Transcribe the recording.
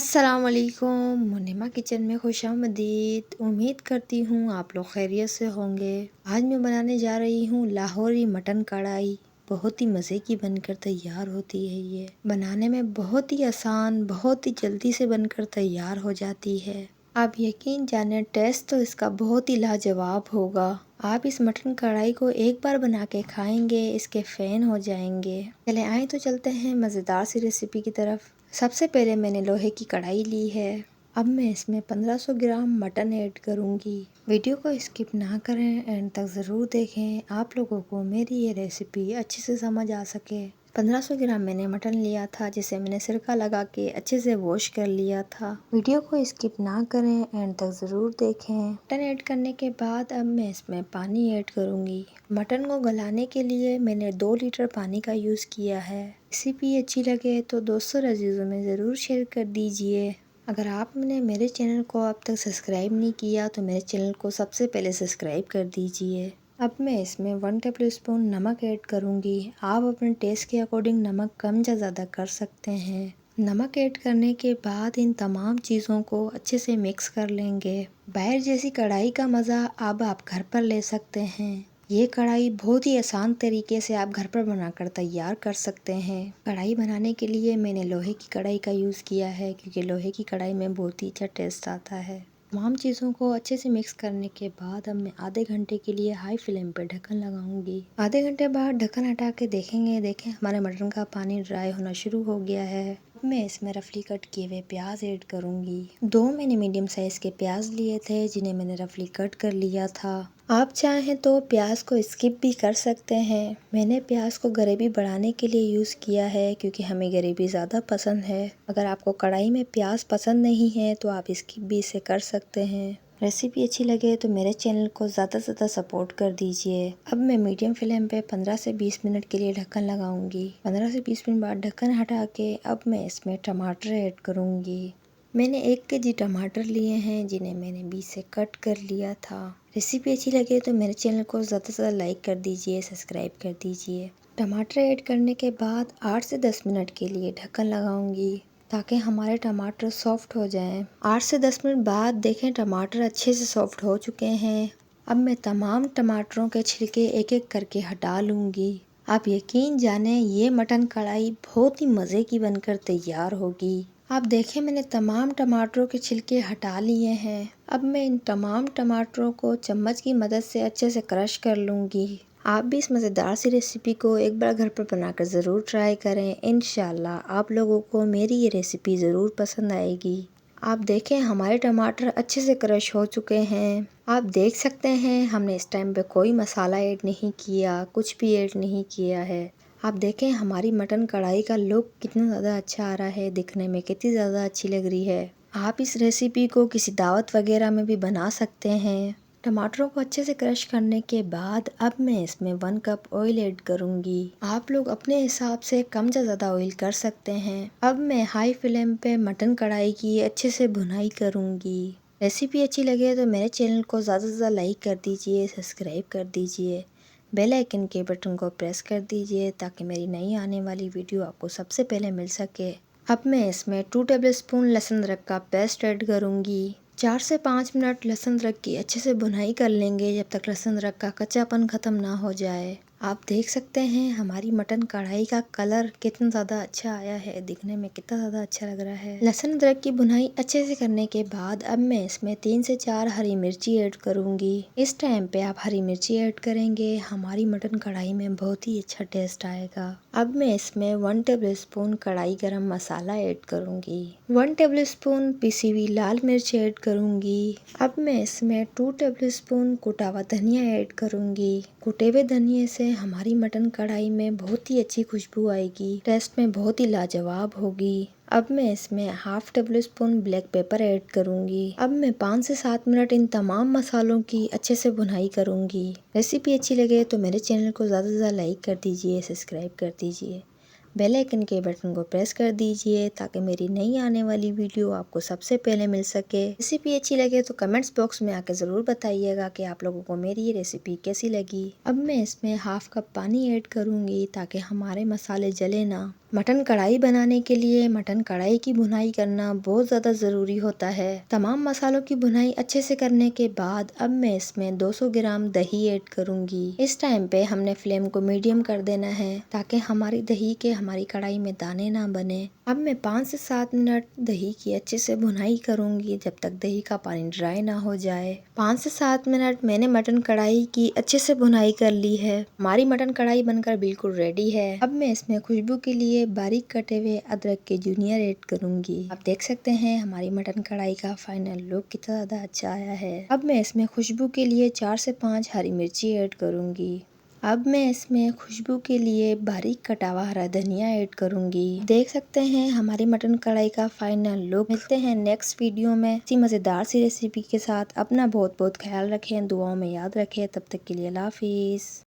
अस्सलामुअलैकुम मुनिमा किचन में खुशामदीद। उम्मीद करती हूँ आप लोग खैरियत से होंगे। आज मैं बनाने जा रही हूँ लाहौरी मटन कढ़ाई। बहुत ही मज़े की बनकर तैयार होती है। ये बनाने में बहुत ही आसान, बहुत ही जल्दी से बनकर तैयार हो जाती है। आप यकीन जाने टेस्ट तो इसका बहुत ही लाजवाब होगा। आप इस मटन कढ़ाई को एक बार बना के खाएंगे, इसके फ़ैन हो जाएंगे। चले आए तो चलते हैं मज़ेदार सी रेसिपी की तरफ। सबसे पहले मैंने लोहे की कढ़ाई ली है। अब मैं इसमें 1500 ग्राम मटन ऐड करूंगी। वीडियो को स्किप ना करें, एंड तक ज़रूर देखें, आप लोगों को मेरी ये रेसिपी अच्छे से समझ आ सके। 1500 ग्राम मैंने मटन लिया था, जिसे मैंने सिरका लगा के अच्छे से वॉश कर लिया था। वीडियो को स्किप ना करें, एंड तक ज़रूर देखें। मटन ऐड करने के बाद अब मैं इसमें पानी ऐड करूंगी। मटन को गलाने के लिए मैंने 2 लीटर पानी का यूज़ किया है। रेसिपी अच्छी लगे तो दोस्तों अजीज़ों में ज़रूर शेयर कर दीजिए। अगर आपने मेरे चैनल को अब तक सब्सक्राइब नहीं किया तो मेरे चैनल को सबसे पहले सब्सक्राइब कर दीजिए। अब मैं इसमें 1 टेबल स्पून नमक ऐड करूंगी। आप अपने टेस्ट के अकॉर्डिंग नमक कम या ज़्यादा कर सकते हैं। नमक ऐड करने के बाद इन तमाम चीज़ों को अच्छे से मिक्स कर लेंगे। बाहर जैसी कढ़ाई का मज़ा अब आप घर पर ले सकते हैं। ये कढ़ाई बहुत ही आसान तरीके से आप घर पर बनाकर तैयार कर सकते हैं। कढ़ाई बनाने के लिए मैंने लोहे की कढ़ाई का यूज़ किया है, क्योंकि लोहे की कढ़ाई में बहुत ही अच्छा टेस्ट आता है। तमाम चीज़ों को अच्छे से मिक्स करने के बाद अब मैं आधे घंटे के लिए हाई फ्लेम पे ढक्कन लगाऊंगी। आधे घंटे बाद ढक्कन हटा के देखें हमारे मटन का पानी ड्राई होना शुरू हो गया है। अब मैं इसमें रफली कट किए हुए प्याज ऐड करूंगी। 2 मैंने मीडियम साइज के प्याज लिए थे, जिन्हें मैंने रफली कट कर लिया था। आप चाहें तो प्याज को स्किप भी कर सकते हैं। मैंने प्याज को ग्रेवी बढ़ाने के लिए यूज़ किया है, क्योंकि हमें ग्रेवी ज़्यादा पसंद है। अगर आपको कढ़ाई में प्याज पसंद नहीं है तो आप स्किप भी इसे कर सकते हैं। रेसिपी अच्छी लगे तो मेरे चैनल को ज़्यादा से ज़्यादा सपोर्ट कर दीजिए। अब मैं मीडियम फ्लेम पे 15 से 20 मिनट के लिए ढक्कन लगाऊंगी। 15 से 20 मिनट बाद ढक्कन हटा के अब मैं इसमें टमाटर ऐड करूंगी। मैंने 1 केजी टमाटर लिए हैं, जिन्हें मैंने बीच से कट कर लिया था। रेसिपी अच्छी लगे तो मेरे चैनल को ज़्यादा से ज़्यादा लाइक कर दीजिए, सब्सक्राइब कर दीजिए। टमाटर ऐड करने के बाद 8 से 10 मिनट के लिए ढक्कन लगाऊंगी, ताकि हमारे टमाटर सॉफ्ट हो जाएं। 8 से 10 मिनट बाद देखें टमाटर अच्छे से सॉफ्ट हो चुके हैं। अब मैं तमाम टमाटरों के छिलके एक एक करके हटा लूँगी। आप यकीन जाने ये मटन कढ़ाई बहुत ही मज़े की बनकर तैयार होगी। आप देखें मैंने तमाम टमाटरों के छिलके हटा लिए हैं। अब मैं इन तमाम टमाटरों को चम्मच की मदद से अच्छे से क्रश कर लूँगी। आप भी इस मज़ेदार सी रेसिपी को एक बार घर पर बनाकर ज़रूर ट्राई करें। इंशाल्लाह आप लोगों को मेरी ये रेसिपी ज़रूर पसंद आएगी। आप देखें हमारे टमाटर अच्छे से क्रश हो चुके हैं। आप देख सकते हैं हमने इस टाइम पे कोई मसाला ऐड नहीं किया, कुछ भी ऐड नहीं किया है। आप देखें हमारी मटन कढ़ाई का लुक कितना ज़्यादा अच्छा आ रहा है, दिखने में कितनी ज़्यादा अच्छी लग रही है। आप इस रेसिपी को किसी दावत वगैरह में भी बना सकते हैं। टमाटरों को अच्छे से क्रश करने के बाद अब मैं इसमें 1 कप ऑयल ऐड करूंगी। आप लोग अपने हिसाब से कम या ज़्यादा ऑयल कर सकते हैं। अब मैं हाई फ्लेम पे मटन कढ़ाई की अच्छे से भुनाई करूंगी। रेसिपी अच्छी लगे तो मेरे चैनल को ज़्यादा से ज़्यादा लाइक कर दीजिए, सब्सक्राइब कर दीजिए, बेल आइकन के बटन को प्रेस कर दीजिए, ताकि मेरी नई आने वाली वीडियो आपको सबसे पहले मिल सके। अब मैं इसमें 2 टेबल स्पून लहसुन अदरक का पेस्ट ऐड करूंगी। 4 से 5 मिनट लहसुन अदरक की अच्छे से भुनाई कर लेंगे, जब तक लहसुन अदरक का कच्चापन ख़त्म ना हो जाए। आप देख सकते हैं हमारी मटन कढ़ाई का कलर कितना ज़्यादा अच्छा आया है, दिखने में कितना ज़्यादा अच्छा लग रहा है। लहसुन अदरक की भुनाई अच्छे से करने के बाद अब मैं इसमें 3 से 4 हरी मिर्ची ऐड करूंगी। इस टाइम पे आप हरी मिर्ची ऐड करेंगे, हमारी मटन कढ़ाई में बहुत ही अच्छा टेस्ट आएगा। अब मैं इसमें 1 टेबल स्पून कढ़ाई गरम मसाला ऐड करूंगी। 1 टेबल स्पून पिसी हुई लाल मिर्च ऐड करूंगी। अब मैं इसमें 2 टेबल स्पून कुटा हुआ धनिया ऐड करूंगी। कुटे हुए धनिया से हमारी मटन कढ़ाई में बहुत ही अच्छी खुशबू आएगी, टेस्ट में बहुत ही लाजवाब होगी। अब मैं इसमें half table spoon black pepper add करूंगी। अब मैं 5 से 7 मिनट इन तमाम मसालों की अच्छे से भुनाई करूंगी। रेसिपी अच्छी लगे तो मेरे चैनल को ज़्यादा से ज़्यादा लाइक कर दीजिए, सब्सक्राइब कर दीजिए, बेल आइकन के बटन को प्रेस कर दीजिए ताकि मेरी नई आने वाली वीडियो आपको सबसे पहले मिल सके। रेसिपी अच्छी लगे तो कमेंट्स बॉक्स में आके ज़रूर बताइएगा कि आप लोगों को मेरी ये रेसिपी कैसी लगी। अब मैं इसमें हाफ कप पानी ऐड करूँगी ताकि हमारे मसाले जले ना। मटन कढ़ाई बनाने के लिए मटन कढ़ाई की भुनाई करना बहुत ज़्यादा ज़रूरी होता है। तमाम मसालों की भुनाई अच्छे से करने के बाद अब मैं इसमें 200 ग्राम दही ऐड करूंगी। इस टाइम पे हमने फ्लेम को मीडियम कर देना है ताकि हमारी दही के हमारी कढ़ाई में दाने ना बने। अब मैं 5 से 7 मिनट दही की अच्छे से भुनाई करूंगी जब तक दही का पानी ड्राई ना हो जाए। 5 से 7 मिनट मैंने मटन कढ़ाई की अच्छे से भुनाई कर ली है। हमारी मटन कढ़ाई बनकर बिल्कुल रेडी है। अब मैं इसमें खुशबू के लिए बारीक कटे हुए अदरक के जूनियर ऐड करूंगी। आप देख सकते हैं हमारी मटन कढ़ाई का फाइनल लुक कितना ज्यादा अच्छा आया है। अब मैं इसमें खुशबू के लिए 4 से 5 हरी मिर्ची ऐड करूंगी। अब मैं इसमें खुशबू के लिए बारीक कटा हुआ हरा धनिया ऐड करूंगी। देख सकते हैं हमारी मटन कढ़ाई का फाइनल लुक। मिलते हैं नेक्स्ट वीडियो में इसी मजेदार सी रेसिपी के साथ। अपना बहुत बहुत ख्याल रखें, दुआओं में याद रखें। तब तक के लिए अल्लाह हाफिज।